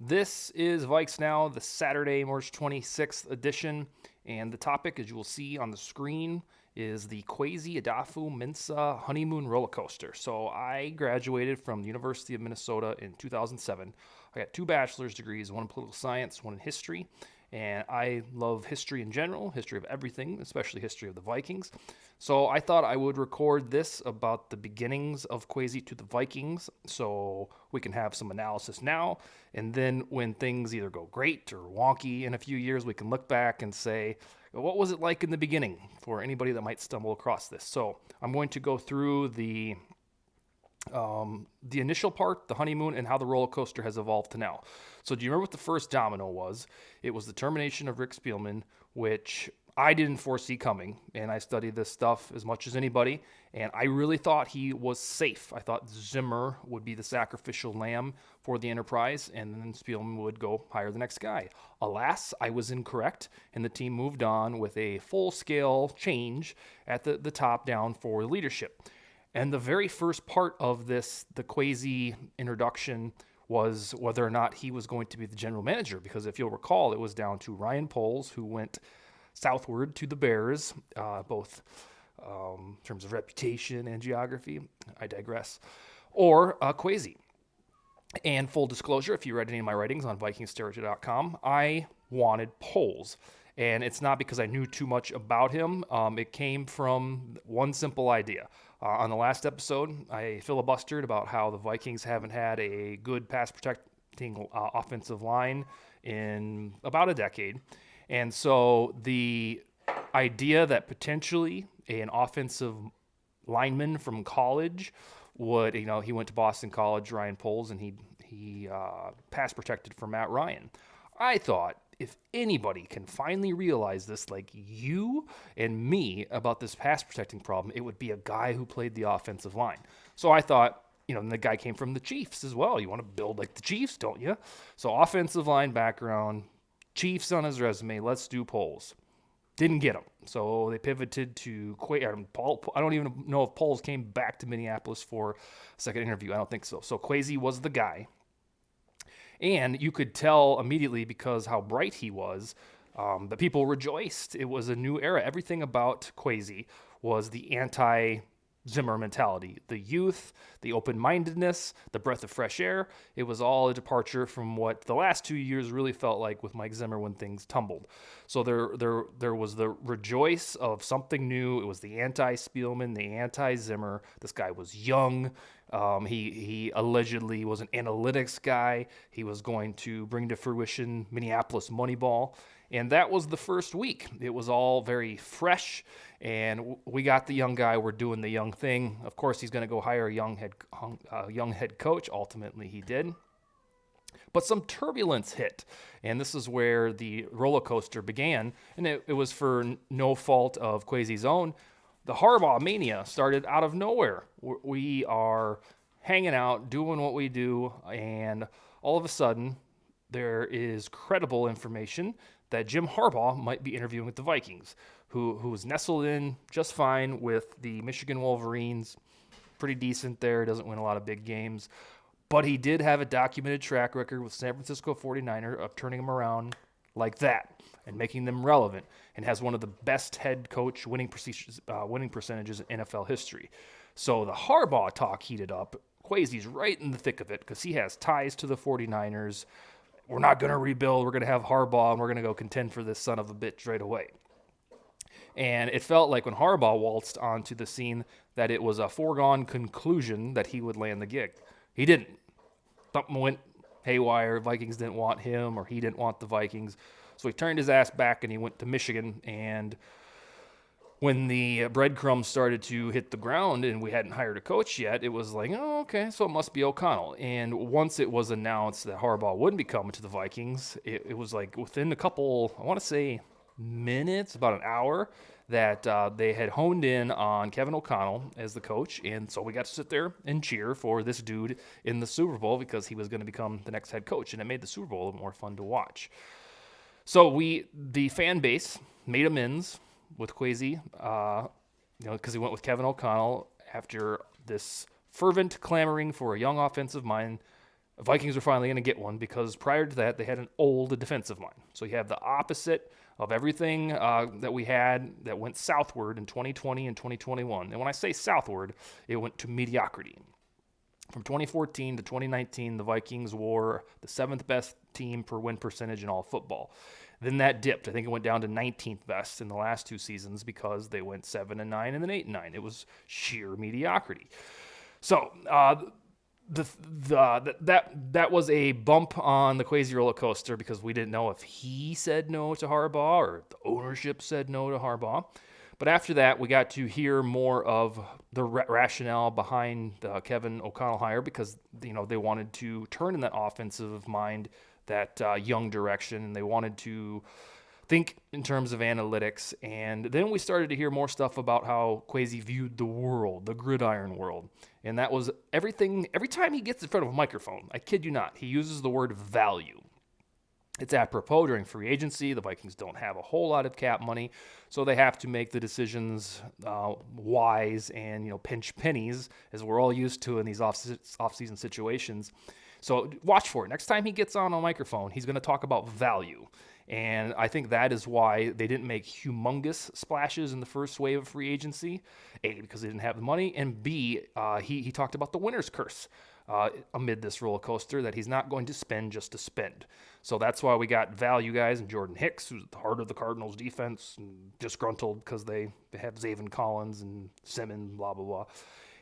This is Vikes Now, the Saturday, March 26th edition, and the topic, as you will see on the screen, is the Kwesi Adofo-Mensah Honeymoon Rollercoaster. So I graduated from the University of Minnesota in 2007. I got 2 bachelor's degrees, one in political science, one in history, and I love history in general, history of everything, especially history of the Vikings. So I thought I would record this about the beginnings of Kwesi to the Vikings so we can have some analysis now. And then when things either go great or wonky in a few years, we can look back and say, what was it like in the beginning for anybody that might stumble across this? So I'm going to go through the initial part, the honeymoon, and how the roller coaster has evolved to now. So do you remember what the first domino was? It was the termination of Rick Spielman, which I didn't foresee coming, and I studied this stuff as much as anybody, and I really thought he was safe. I thought Zimmer would be the sacrificial lamb for the Enterprise, and then Spielman would go hire the next guy. Alas, I was incorrect, and the team moved on with a full-scale change at the top down for leadership. And the very first part of this, the Kwesi introduction, was whether or not he was going to be the general manager. Because if you'll recall, it was down to Ryan Poles, who went southward to the Bears, both in terms of reputation and geography. I digress. Or Kwesi. And full disclosure, if you read any of my writings on VikingsTerritory.com, I wanted Poles. And it's not because I knew too much about him. It came from one simple idea. On the last episode, I filibustered about how the Vikings haven't had a good pass protecting offensive line in about a decade. And so the idea that potentially an offensive lineman from college would, he went to Boston College, Ryan Poles, and he pass protected for Matt Ryan. I thought, if anybody can finally realize this, like you and me, about this pass protecting problem, it would be a guy who played the offensive line. So I thought, and the guy came from the Chiefs as well. You want to build like the Chiefs, don't you? So offensive line background, Chiefs on his resume, let's do Poles. Didn't get him. So they pivoted to Paul. I don't even know if Poles came back to Minneapolis for a second interview. I don't think so. So Kwesi was the guy. And you could tell immediately, because how bright he was, that people rejoiced. It was a new era. Everything about Kwesi was the anti-Zimmer mentality. The youth, the open-mindedness, the breath of fresh air. It was all a departure from what the last 2 years really felt like with Mike Zimmer when things tumbled. So there was the rejoice of something new. It was the anti-Spielman, the anti-Zimmer. This guy was young. He allegedly was an analytics guy. He was going to bring to fruition Minneapolis Moneyball. And that was the first week. It was all very fresh, and we got the young guy. We're doing the young thing. Of course, he's going to go hire a young head coach. Ultimately, he did. But some turbulence hit, and this is where the roller coaster began, and it was for no fault of Kwesi's own. The Harbaugh mania started out of nowhere. We are hanging out, doing what we do, and all of a sudden, there is credible information that Jim Harbaugh might be interviewing with the Vikings, who was nestled in just fine with the Michigan Wolverines. Pretty decent there, doesn't win a lot of big games. But he did have a documented track record with San Francisco 49er of turning them around like that and making them relevant, and has one of the best head coach winning percentages in NFL history. So the Harbaugh talk heated up. Kwesi's right in the thick of it because he has ties to the 49ers. We're not going to rebuild. We're going to have Harbaugh, and we're going to go contend for this son of a bitch right away. And it felt like when Harbaugh waltzed onto the scene that it was a foregone conclusion that he would land the gig. He didn't. Something went haywire. Vikings didn't want him, or he didn't want the Vikings. So he turned his ass back and he went to Michigan. And when the breadcrumbs started to hit the ground and we hadn't hired a coach yet, it was like, oh, okay, so it must be O'Connell. And once it was announced that Harbaugh wouldn't be coming to the Vikings, it was like within a couple, I want to say minutes, about an hour, that they had honed in on Kevin O'Connell as the coach. And so we got to sit there and cheer for this dude in the Super Bowl because he was going to become the next head coach. And it made the Super Bowl a little more fun to watch. So the fan base made amends with Kwesi, because he went with Kevin O'Connell after this fervent clamoring for a young offensive mind. Vikings were finally going to get one because prior to that, they had an old defensive line. So you have the opposite of everything that we had that went southward in 2020 and 2021. And when I say southward, it went to mediocrity. From 2014 to 2019, the Vikings were the 7th best team per win percentage in all football. Then that dipped. I think it went down to 19th best in the last 2 seasons because they went 7-9 and then 8-9. It was sheer mediocrity. So that was a bump on the Kwesi roller coaster because we didn't know if he said no to Harbaugh or the ownership said no to Harbaugh. But after that, we got to hear more of the rationale behind the Kevin O'Connell hire because they wanted to turn in that offensive mind, that young direction, and they wanted to think in terms of analytics. And then we started to hear more stuff about how Kwesi viewed the world, the gridiron world. And that was everything. Every time he gets in front of a microphone, I kid you not, he uses the word value. It's apropos during free agency. The Vikings don't have a whole lot of cap money, so they have to make the decisions wise and pinch pennies, as we're all used to in these off-season situations. So watch for it. Next time he gets on a microphone, he's going to talk about value. And I think that is why they didn't make humongous splashes in the first wave of free agency. A, because they didn't have the money, and B, he talked about the winner's curse amid this roller coaster, that he's not going to spend just to spend. So that's why we got value guys and Jordan Hicks, who's at the heart of the Cardinals defense, and disgruntled because they have Zaven Collins and Simmons, blah, blah, blah.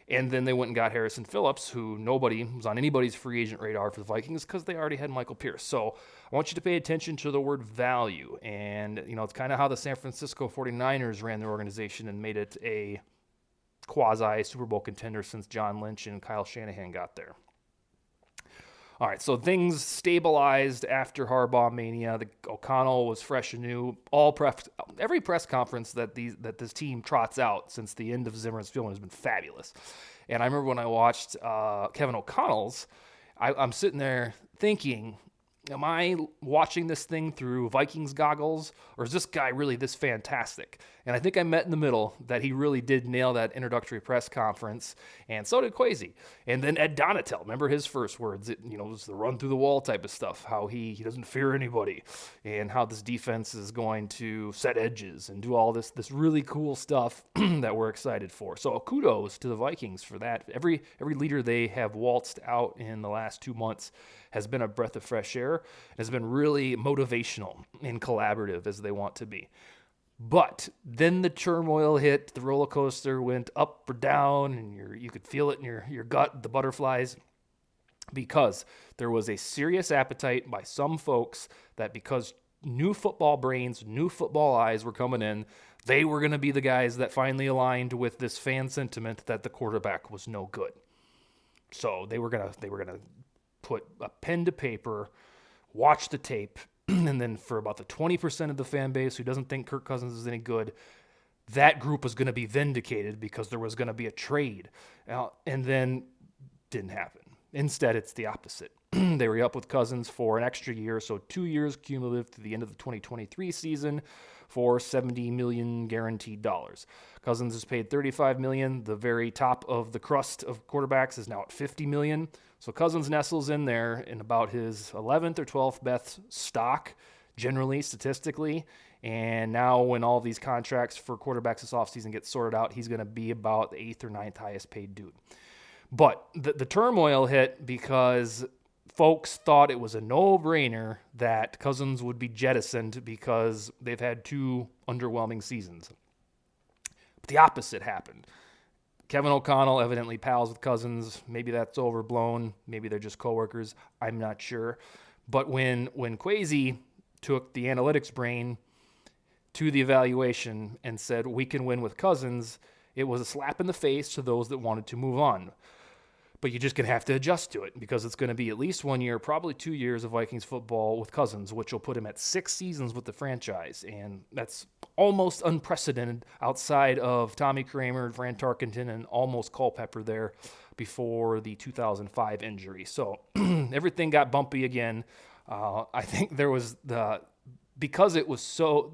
And then they went and got Harrison Phillips, who nobody was on anybody's free agent radar for the Vikings because they already had Michael Pierce. So I want you to pay attention to the word value. And, it's kind of how the San Francisco 49ers ran their organization and made it a quasi Super Bowl contender since John Lynch and Kyle Shanahan got there. All right, so things stabilized after Harbaugh mania. O'Connell was fresh and new. Every press conference that this team trots out since the end of Zimmer's film has been fabulous. And I remember when I watched Kevin O'Connell's, I'm sitting there thinking, am I watching this thing through Vikings goggles, or is this guy really this fantastic? And I think I met in the middle, that he really did nail that introductory press conference, and so did Kwesi. And then Ed Donatel, remember his first words? It was the run through the wall type of stuff, how he doesn't fear anybody, and how this defense is going to set edges and do all this really cool stuff that we're excited for. So kudos to the Vikings for that. Every leader they have waltzed out in the last 2 months has been a breath of fresh air, and has been really motivational and collaborative as they want to be. But then the turmoil hit, the roller coaster went up or down, and you could feel it in your gut, the butterflies, because there was a serious appetite by some folks that because new football brains, new football eyes were coming in, they were going to be the guys that finally aligned with this fan sentiment that the quarterback was no good. So they were gonna put a pen to paper, watch the tape, and then for about the 20% of the fan base who doesn't think Kirk Cousins is any good, that group was going to be vindicated because there was going to be a trade. And then didn't happen. Instead, it's the opposite. They were up with Cousins for an extra year, so 2 years cumulative to the end of the 2023 season for $70 million guaranteed dollars. Cousins is paid $35 million. The very top of the crust of quarterbacks is now at $50 million. So Cousins nestles in there in about his 11th or 12th best stock, generally, statistically. And now when all these contracts for quarterbacks this offseason get sorted out, he's going to be about the 8th or 9th highest paid dude. But the turmoil hit because folks thought it was a no-brainer that Cousins would be jettisoned because they've had 2 underwhelming seasons. But the opposite happened. Kevin O'Connell evidently pals with Cousins. Maybe that's overblown. Maybe they're just coworkers. I'm not sure. But when Kwesi took the analytics brain to the evaluation and said, we can win with Cousins, it was a slap in the face to those that wanted to move on. But you're just going to have to adjust to it because it's going to be at least 1 year, probably 2 years of Vikings football with Cousins, which will put him at 6 seasons with the franchise. And that's almost unprecedented outside of Tommy Kramer, Fran Tarkenton, and almost Culpepper there before the 2005 injury. So everything got bumpy again. I think there was because it was so,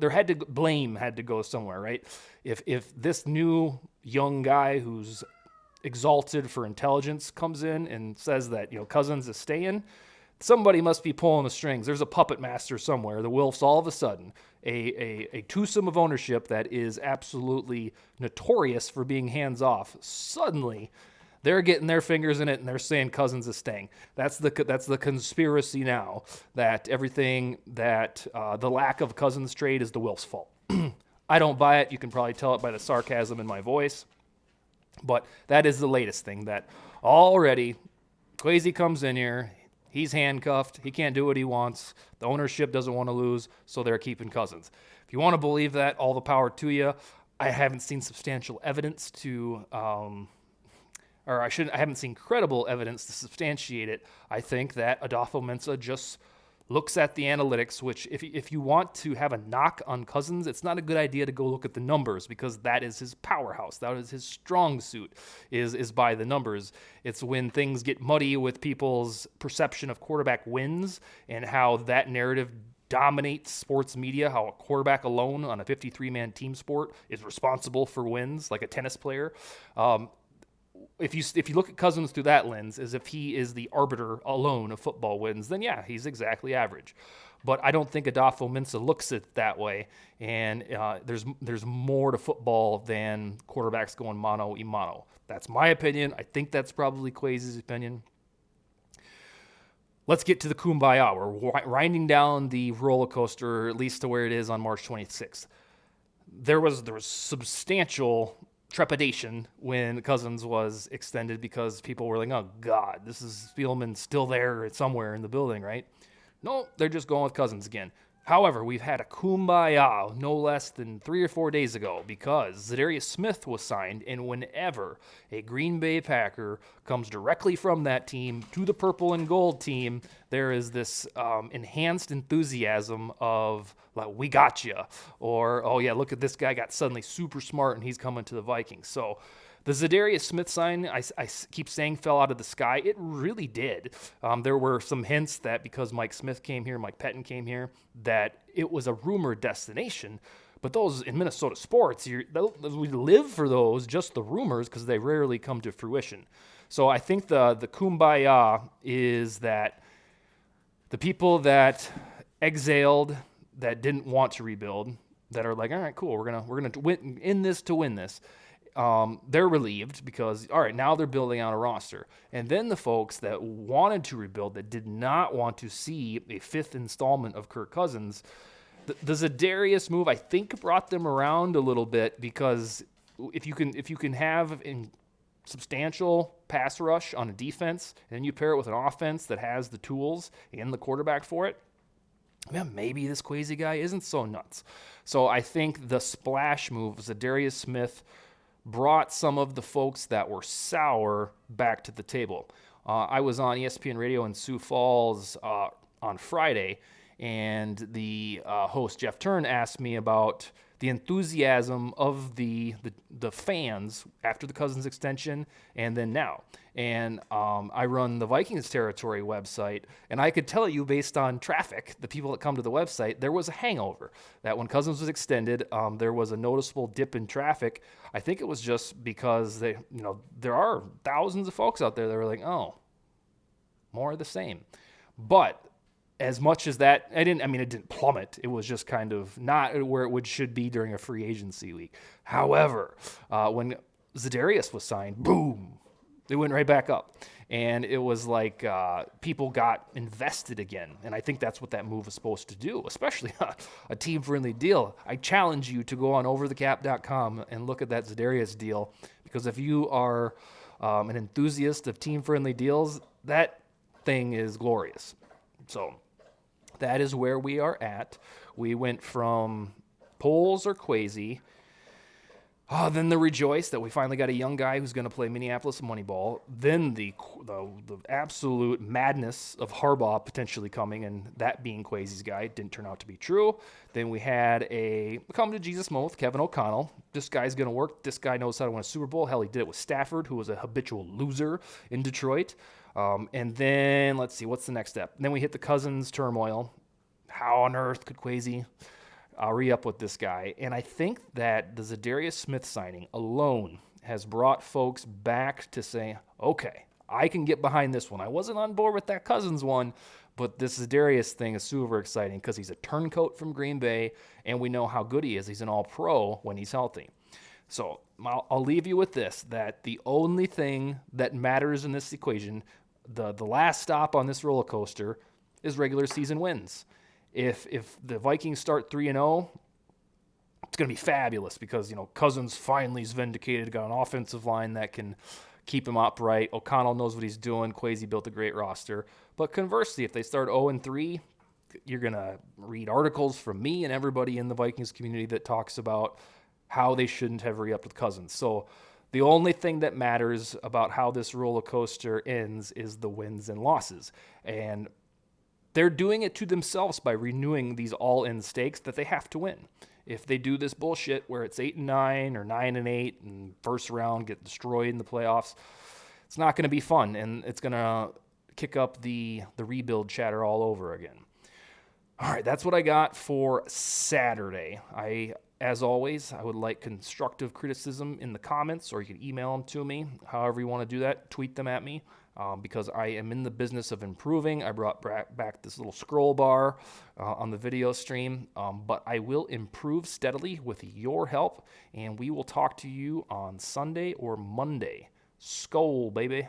blame had to go somewhere, right? If this new young guy who's exalted for intelligence comes in and says that, Cousins is staying, somebody must be pulling the strings. There's a puppet master somewhere. The Wilfs, all of a sudden, a twosome of ownership that is absolutely notorious for being hands-off, suddenly they're getting their fingers in it and they're saying Cousins is staying. That's the conspiracy now, that everything that the lack of Cousins trade is the Wilfs' fault. I don't buy it. You can probably tell it by the sarcasm in my voice. But that is the latest thing, that already Kwesi comes in here. He's handcuffed. He can't do what he wants. The ownership doesn't want to lose, so they're keeping Cousins. If you want to believe that, all the power to you. I haven't seen substantial evidence to, I haven't seen credible evidence to substantiate it. I think that Adofo-Mensah just looks at the analytics, which if you want to have a knock on Cousins, it's not a good idea to go look at the numbers, because that is his powerhouse. That is his strong suit, is by the numbers. It's when things get muddy with people's perception of quarterback wins and how that narrative dominates sports media, how a quarterback alone on a 53-man team sport is responsible for wins, like a tennis player. If you look at Cousins through that lens, as if he is the arbiter alone of football wins, then yeah, he's exactly average. But I don't think Adofo-Mensah looks at it that way, and there's more to football than quarterbacks going mano a mano. That's my opinion. I think that's probably Kwesi's opinion. Let's get to the kumbaya. We're winding down the roller coaster, at least to where it is on March 26th. There was substantial trepidation when Cousins was extended, because people were like, oh God, this is Spielman still there somewhere in the building, right? No, they're just going with Cousins again. However, we've had a kumbaya no less than 3 or 4 days ago, because Zadarius Smith was signed, and whenever a Green Bay Packer comes directly from that team to the purple and gold team, there is this enhanced enthusiasm of, like, we got you, or, oh yeah, look at this guy got suddenly super smart and he's coming to the Vikings. So the Zadarius Smith sign, I keep saying, fell out of the sky. It really did. There were some hints that because Mike Smith came here, Mike Pettin came here, that it was a rumored destination. But those in Minnesota sports, we live for those, just the rumors, because they rarely come to fruition. So I think the kumbaya is that the people that exhaled, that didn't want to rebuild, that are like, all right, cool, we're gonna win in this to win this. They're relieved, because, all right, now they're building out a roster. And then the folks that wanted to rebuild, that did not want to see a fifth installment of Kirk Cousins, the Zadarius move, I think, brought them around a little bit, because if you can have a substantial pass rush on a defense, and then you pair it with an offense that has the tools and the quarterback for it, yeah, maybe this Kwesi guy isn't so nuts. So I think the splash move, Zadarius Smith, brought some of the folks that were sour back to the table. I was on ESPN Radio in Sioux Falls on Friday, and the host, Jeff Turn, asked me about the enthusiasm of the fans after the Cousins extension and then now. And I run the Vikings Territory website, and I could tell you, based on traffic, the people that come to the website, there was a hangover. That when Cousins was extended, there was a noticeable dip in traffic. I think it was just because there are thousands of folks out there that were like, oh, more of the same. But as much as that, it didn't plummet. It was just kind of not where it should be during a free agency week. However, when Zadarius was signed, boom, they went right back up. And it was like people got invested again. And I think that's what that move is supposed to do, especially a team-friendly deal. I challenge you to go on overthecap.com and look at that Zadarius deal, because if you are an enthusiast of team-friendly deals, that thing is glorious. So that is where we are at. We went from Poles or Kwesi, then the rejoice that we finally got a young guy who's going to play Minneapolis Moneyball, then the absolute madness of Harbaugh potentially coming, and that being Kwesi's guy didn't turn out to be true. Then we had a come-to-Jesus moment with Kevin O'Connell. This guy's going to work. This guy knows how to win a Super Bowl. Hell, he did it with Stafford, who was a habitual loser in Detroit. And then, let's see, what's the next step? And then we hit the Cousins turmoil. How on earth could Kwesi re-up with this guy? And I think that the Zadarius Smith signing alone has brought folks back to say, okay, I can get behind this one. I wasn't on board with that Cousins one, but this Darius thing is super exciting because he's a turncoat from Green Bay, and we know how good he is. He's an all-pro when he's healthy. So I'll leave you with this, that the only thing that matters in this equation, the last stop on this roller coaster, is regular season wins. If the Vikings start 3-0, it's going to be fabulous because, Cousins finally is vindicated, got an offensive line that can keep him upright. O'Connell knows what he's doing. Kwesi built a great roster. But conversely, if they start 0-3, you're going to read articles from me and everybody in the Vikings community that talks about how they shouldn't have re-upped with Cousins. So the only thing that matters about how this roller coaster ends is the wins and losses. And they're doing it to themselves by renewing these all-in stakes that they have to win. If they do this bullshit where it's 8-9 or 9-8 and first round get destroyed in the playoffs, it's not going to be fun, and it's going to kick up the rebuild chatter all over again. All right, that's what I got for Saturday. As always, I would like constructive criticism in the comments, or you can email them to me. However you want to do that, tweet them at me. Because I am in the business of improving. I brought back this little scroll bar on the video stream, but I will improve steadily with your help, and we will talk to you on Sunday or Monday. Skol, baby.